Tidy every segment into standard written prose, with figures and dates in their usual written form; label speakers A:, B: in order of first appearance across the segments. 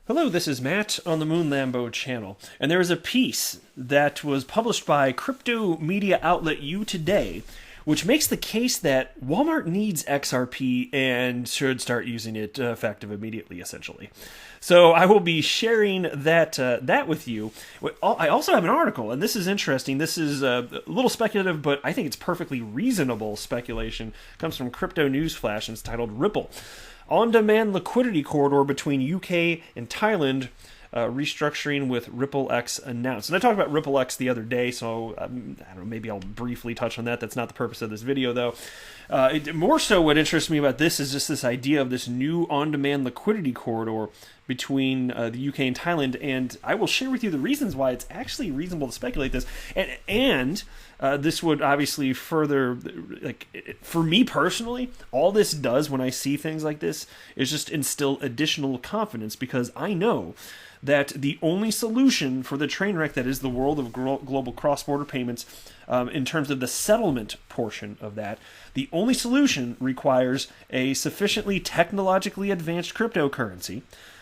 A: Hello, this is Matt on the Moon Lambo channel, and there is a piece that was published by crypto media outlet You Today, which makes the case that Walmart needs XRP and should start using it effective immediately, essentially. So I will be sharing that with you. I also have an article, and this is interesting. This is a little speculative, but I think it's perfectly reasonable speculation. It comes from Crypto Newsflash, and it's titled Ripple. On-demand liquidity corridor between UK and Thailand, restructuring with Ripple X announced. And I talked about Ripple X the other day, so I don't know, maybe I'll briefly touch on that. That's not the purpose of this video, though. More so, what interests me about this is just this idea of this new on-demand liquidity corridor between the UK and Thailand, and I will share with you the reasons why it's actually reasonable to speculate this. And this would obviously further, for me personally, all this does when I see things like this is just instill additional confidence, because I know that the only solution for the train wreck that is the world of global cross-border payments, in terms of the settlement portion of that, the only solution requires a sufficiently technologically advanced cryptocurrency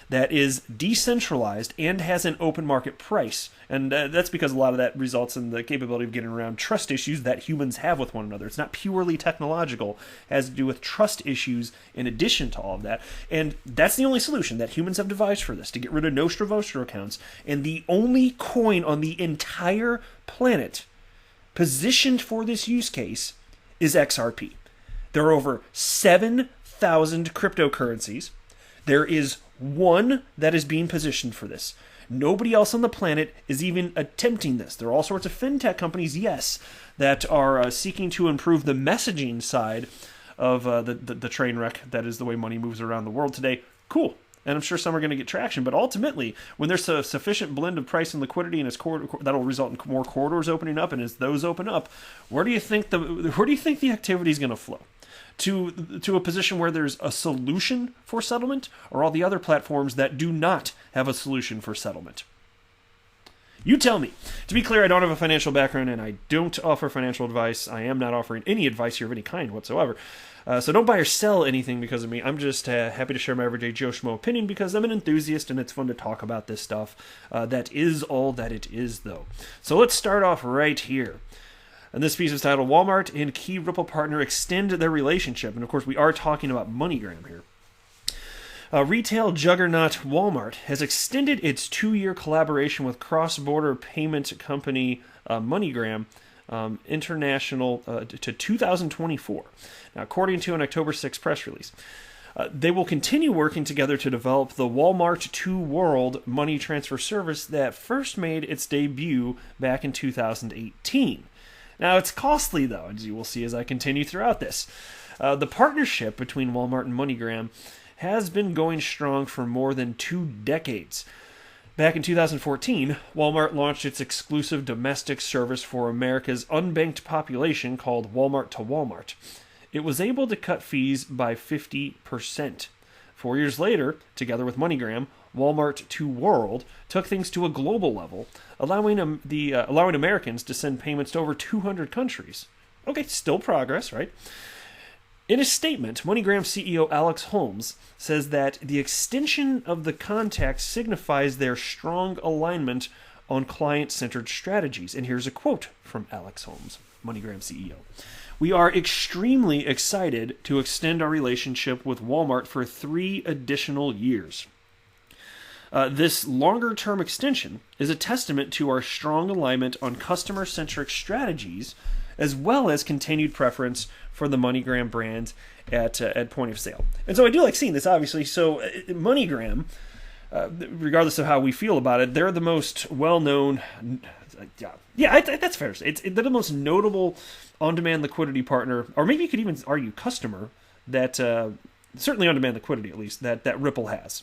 A: that is decentralized and has an open market price. And that's because a lot of that results in the capability of getting around trust issues that humans have with one another. It's not purely technological. It has to do with trust issues in addition to all of that. And that's the only solution that humans have devised for this, to get rid of Nostra Vostra accounts. And the only coin on the entire planet positioned for this use case is XRP. There are over 7,000 cryptocurrencies. There is one that is being positioned for this. Nobody else on the planet is even attempting this. There are all sorts of fintech companies, yes, that are seeking to improve the messaging side of the train wreck that is the way money moves around the world today. Cool. And I'm sure some are going to get traction. But ultimately, when there's a sufficient blend of price and liquidity, and that'll result in more corridors opening up, and as those open up, where do you think the activity is going to flow? To a position where there's a solution for settlement, or all the other platforms that do not have a solution for settlement? You tell me. To be clear, I don't have a financial background, and I don't offer financial advice. I am not offering any advice here of any kind whatsoever. So don't buy or sell anything because of me. I'm just happy to share my everyday Joe Schmo opinion because I'm an enthusiast and it's fun to talk about this stuff. That is all that it is, though. So let's start off right here. And this piece is titled, Walmart and key Ripple partner extend their relationship. And of course, we are talking about MoneyGram here. Retail juggernaut Walmart has extended its 2-year collaboration with cross-border payment company MoneyGram International to 2024. Now, according to an October 6 press release. They will continue working together to develop the Walmart to World money transfer service that first made its debut back in 2018. Now, it's costly, though, as you will see as I continue throughout this. The partnership between Walmart and MoneyGram has been going strong for more than 2 decades. Back in 2014, Walmart launched its exclusive domestic service for America's unbanked population called Walmart to Walmart. It was able to cut fees by 50%. 4 years later, together with MoneyGram, Walmart to World took things to a global level, allowing Americans to send payments to over 200 countries. Okay, still progress, right? In a statement, MoneyGram CEO Alex Holmes says that the extension of the contact signifies their strong alignment on client-centered strategies. And here's a quote from Alex Holmes, MoneyGram CEO. We are extremely excited to extend our relationship with Walmart for 3 additional years. This longer-term extension is a testament to our strong alignment on customer-centric strategies, as well as continued preference for the MoneyGram brand at point of sale. And so I do like seeing this, obviously. So MoneyGram, regardless of how we feel about it, they're the most well-known. That's fair to say. They're the most notable on-demand liquidity partner, or maybe you could even argue customer, that certainly on-demand liquidity at least, that Ripple has.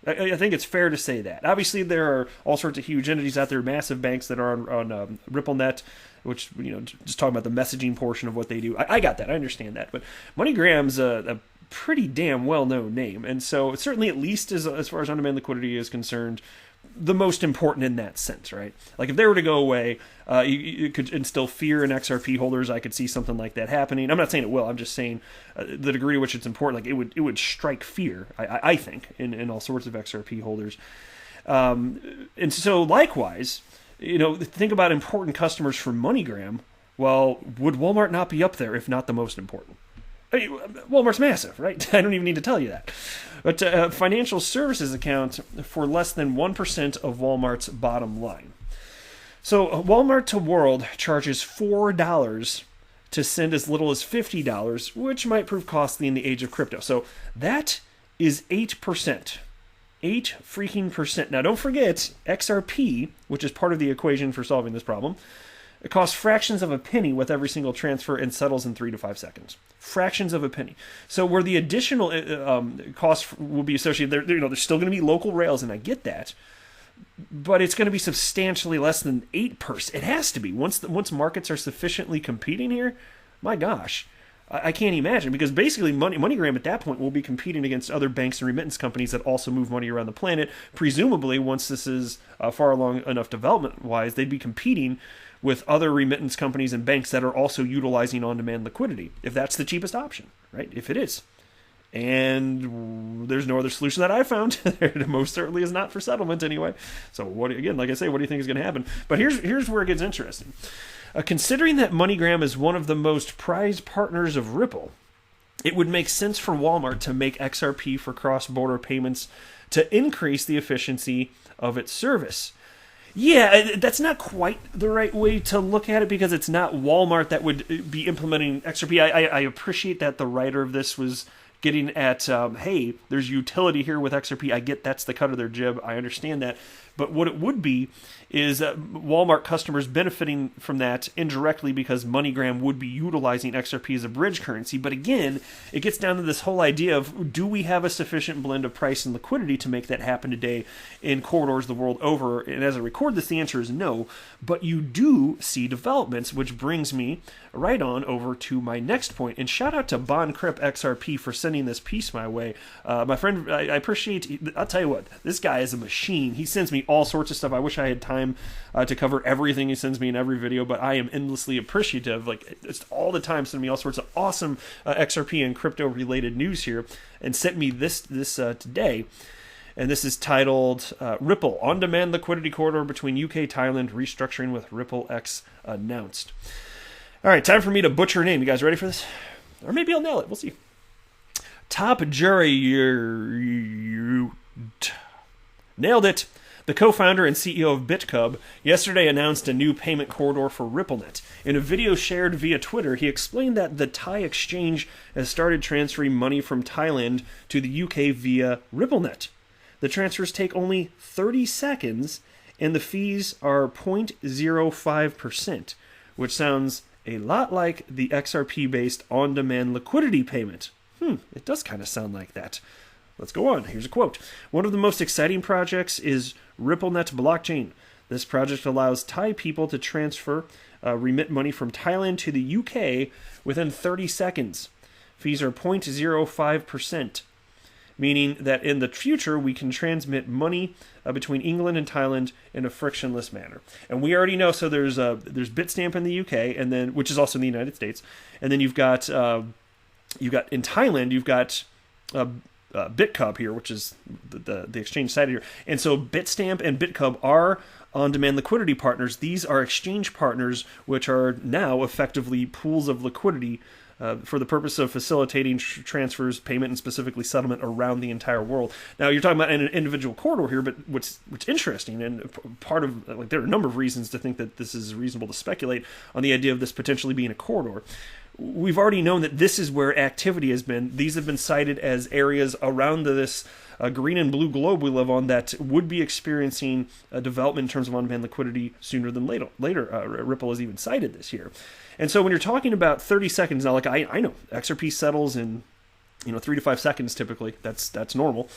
A: I think it's fair to say that. Obviously, there are all sorts of huge entities out there, massive banks that are on RippleNet, which, just talking about the messaging portion of what they do. I got that. I understand that. But MoneyGram's a pretty damn well-known name. And so certainly, at least as far as on-demand liquidity is concerned, the most important in that sense, right? Like if they were to go away, you could instill fear in XRP holders. I could see something like that happening. I'm not saying it will. I'm just saying the degree to which it's important. Like it would strike fear, I think, in all sorts of XRP holders. And so likewise, think about important customers for MoneyGram. Well, would Walmart not be up there if not the most important? I mean, Walmart's massive, right? I don't even need to tell you that. But financial services account for less than 1% of Walmart's bottom line. So Walmart to World charges $4 to send as little as $50, which might prove costly in the age of crypto. So that is 8%. 8 freaking percent. Now don't forget, XRP, which is part of the equation for solving this problem, it costs fractions of a penny with every single transfer and settles in 3 to 5 seconds. Fractions of a penny. So where the additional cost will be associated, there's still going to be local rails, and I get that, but it's going to be substantially less than 8%. It has to be. Once markets are sufficiently competing here, my gosh, I can't imagine, because basically MoneyGram at that point will be competing against other banks and remittance companies that also move money around the planet. Presumably, once this is far along enough development-wise, they'd be competing with other remittance companies and banks that are also utilizing on-demand liquidity, if that's the cheapest option, right? If it is. And there's no other solution that I found. There most certainly is not for settlement anyway. So like I say, what do you think is going to happen? But here's where it gets interesting. Considering that MoneyGram is one of the most prized partners of Ripple, it would make sense for Walmart to make XRP for cross-border payments to increase the efficiency of its service. Yeah, that's not quite the right way to look at it, because it's not Walmart that would be implementing XRP. I appreciate that the writer of this was getting at, hey, there's utility here with XRP. I get that's the cut of their jib. I understand that. But what it would be is Walmart customers benefiting from that indirectly, because MoneyGram would be utilizing XRP as a bridge currency. But again, it gets down to this whole idea of, do we have a sufficient blend of price and liquidity to make that happen today in corridors the world over? And as I record this, the answer is no. But you do see developments, which brings me right on over to my next point. And shout out to BondCrypt XRP for sending this piece my way. My friend, I appreciate, I'll tell you what, this guy is a machine. He sends me all sorts of stuff. I wish I had time to cover everything he sends me in every video, but I am endlessly appreciative. Like, it's all the time sending me all sorts of awesome XRP and crypto related news here, and sent me this today. And this is titled Ripple on-demand liquidity corridor between UK Thailand restructuring with Ripple X announced. All right, time for me to butcher a name. You guys ready for this? Or maybe I'll nail it. We'll see. Top jury, nailed it. The co-founder and CEO of BitCub yesterday announced a new payment corridor for RippleNet. In a video shared via Twitter, he explained that the Thai exchange has started transferring money from Thailand to the UK via RippleNet. The transfers take only 30 seconds, and the fees are 0.05%, which sounds a lot like the XRP-based on-demand liquidity payment. It does kind of sound like that. Let's go on. Here's a quote. One of the most exciting projects is RippleNet blockchain. This project allows Thai people to remit money from Thailand to the UK within 30 seconds. Fees are 0.05%, meaning that in the future we can transmit money between England and Thailand in a frictionless manner. And we already know, so there's Bitstamp in the UK, and then, which is also in the United States, and then you've got in Thailand you've got BitCub here, which is the exchange side here. And so Bitstamp and BitCub are on-demand liquidity partners. These are exchange partners, which are now effectively pools of liquidity for the purpose of facilitating transfers, payment, and specifically settlement around the entire world. Now, you're talking about an individual corridor here, but what's interesting, and part of, like, there are a number of reasons to think that this is reasonable to speculate on the idea of this potentially being a corridor. We've already known that this is where activity has been. These have been cited as areas around this green and blue globe we live on that would be experiencing a development in terms of on-demand liquidity sooner than later. Ripple has even cited this here. And so when you're talking about 30 seconds, now, like I know XRP settles in 3 to 5 seconds typically. That's normal.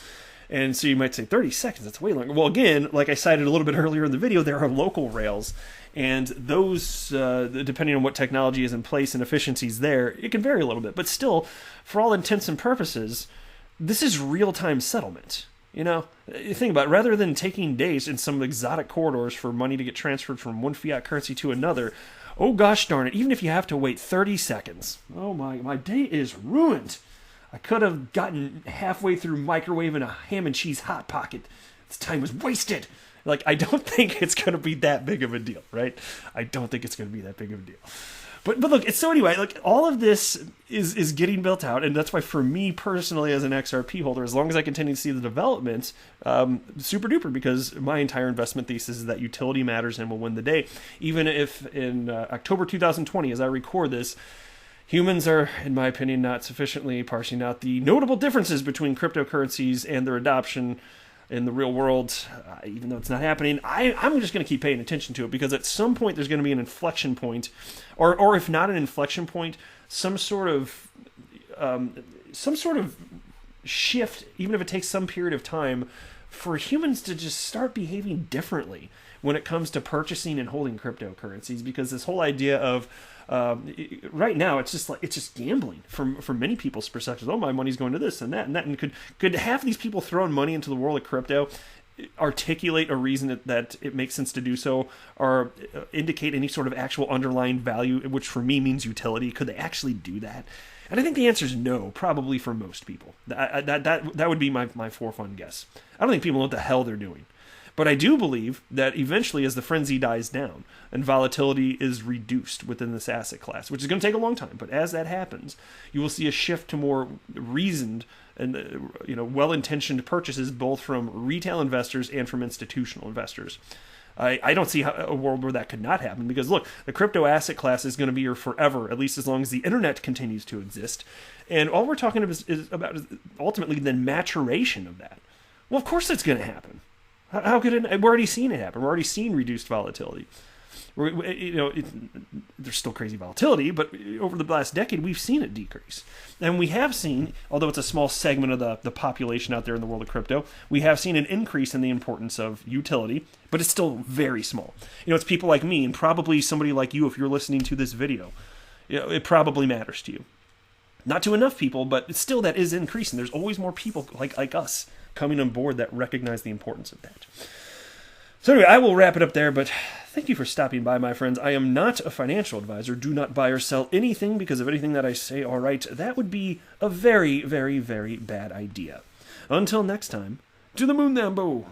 A: And so you might say 30 seconds, that's way longer. Well, again, like I cited a little bit earlier in the video, there are local rails. And those, depending on what technology is in place and efficiencies there, it can vary a little bit. But still, for all intents and purposes, this is real-time settlement. You know, you think about it, rather than taking days in some exotic corridors for money to get transferred from one fiat currency to another, oh gosh darn it, even if you have to wait 30 seconds, oh my day is ruined. I could have gotten halfway through microwaving a ham and cheese Hot Pocket. This time was wasted. Like, I don't think it's going to be that big of a deal, right? I don't think it's going to be that big of a deal. But look, so anyway, like, all of this is getting built out, and that's why for me personally as an XRP holder, as long as I continue to see the development, super duper, because my entire investment thesis is that utility matters and will win the day. Even if in October 2020, as I record this, humans are, in my opinion, not sufficiently parsing out the notable differences between cryptocurrencies and their adoption in the real world, even though it's not happening. I'm just going to keep paying attention to it, because at some point there's going to be an inflection point, or if not an inflection point, some sort of shift, even if it takes some period of time, for humans to just start behaving differently when it comes to purchasing and holding cryptocurrencies. Because this whole idea of right now, it's just gambling from many people's perspectives. Oh, my money's going to this and that and that. And could half these people throwing money into the world of crypto articulate a reason that it makes sense to do so, or indicate any sort of actual underlying value, which for me means utility? Could they actually do that? And I think the answer is no, probably for most people. That would be my for fun guess. I don't think people know what the hell they're doing. But I do believe that eventually, as the frenzy dies down and volatility is reduced within this asset class, which is going to take a long time, but as that happens, you will see a shift to more reasoned and well-intentioned purchases, both from retail investors and from institutional investors. I don't see a world where that could not happen, because look, the crypto asset class is going to be here forever, at least as long as the internet continues to exist. And all we're talking about is ultimately the maturation of that. Well, of course that's going to happen. How could it? We're already seeing it happen. We're already seeing reduced volatility. There's still crazy volatility, but over the last decade, we've seen it decrease. And we have seen, although it's a small segment of the population out there in the world of crypto, we have seen an increase in the importance of utility, but it's still very small. It's people like me, and probably somebody like you if you're listening to this video. It probably matters to you. Not to enough people, but still that is increasing. There's always more people like us coming on board that recognize the importance of that. So anyway, I will wrap it up there, but thank you for stopping by, my friends. I am not a financial advisor. Do not buy or sell anything because of anything that I say. All right, that would be a very, very, very bad idea. Until next time, to the moon, Lambo.